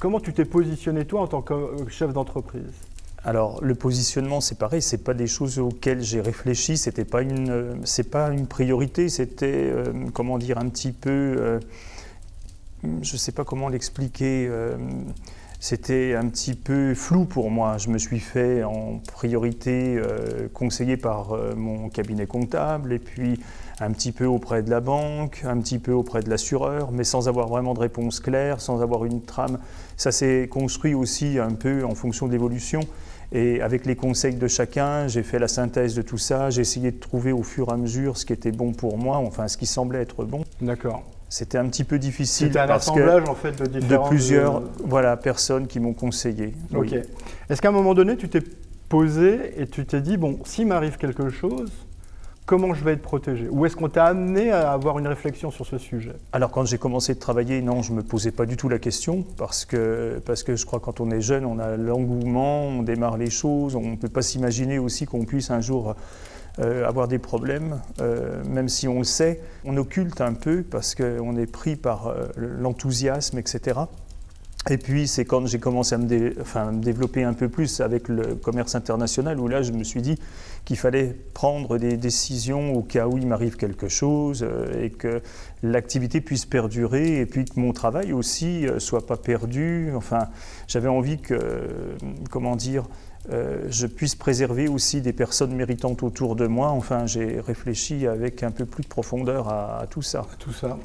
Comment tu t'es positionné toi en tant que chef d'entreprise? Alors le positionnement, c'est pareil, c'est pas des choses auxquelles j'ai réfléchi, c'est pas une priorité, c'était comment dire un petit peu, je sais pas comment l'expliquer. C'était un petit peu flou pour moi. Je me suis fait en priorité conseiller par mon cabinet comptable et puis un petit peu auprès de la banque, un petit peu auprès de l'assureur, mais sans avoir vraiment de réponse claire, sans avoir une trame. Ça s'est construit aussi un peu en fonction de l'évolution. Et avec les conseils de chacun, j'ai fait la synthèse de tout ça. J'ai essayé de trouver au fur et à mesure ce qui était bon pour moi, enfin ce qui semblait être bon. D'accord. C'était un petit peu difficile C'était un parce assemblage en fait de différentes... plusieurs voilà, personnes qui m'ont conseillé. Ok. Oui. Est-ce qu'à un moment donné, tu t'es posé et tu t'es dit, bon, s'il m'arrive quelque chose, comment je vais être protégé? Ou est-ce qu'on t'a amené à avoir une réflexion sur ce sujet? Alors quand j'ai commencé de travailler, non, je ne me posais pas du tout la question parce que je crois que quand on est jeune, on a l'engouement, on démarre les choses, on ne peut pas s'imaginer aussi qu'on puisse un jour avoir des problèmes, même si on le sait, on occulte un peu parce qu'on est pris par l'enthousiasme, etc. Et puis c'est quand j'ai commencé à me développer un peu plus avec le commerce international où là je me suis dit qu'il fallait prendre des décisions au cas où il m'arrive quelque chose et que l'activité puisse perdurer et puis que mon travail aussi soit pas perdu. Enfin, j'avais envie que, comment dire, je puisse préserver aussi des personnes méritantes autour de moi. Enfin, j'ai réfléchi avec un peu plus de profondeur à tout ça. Tout ça.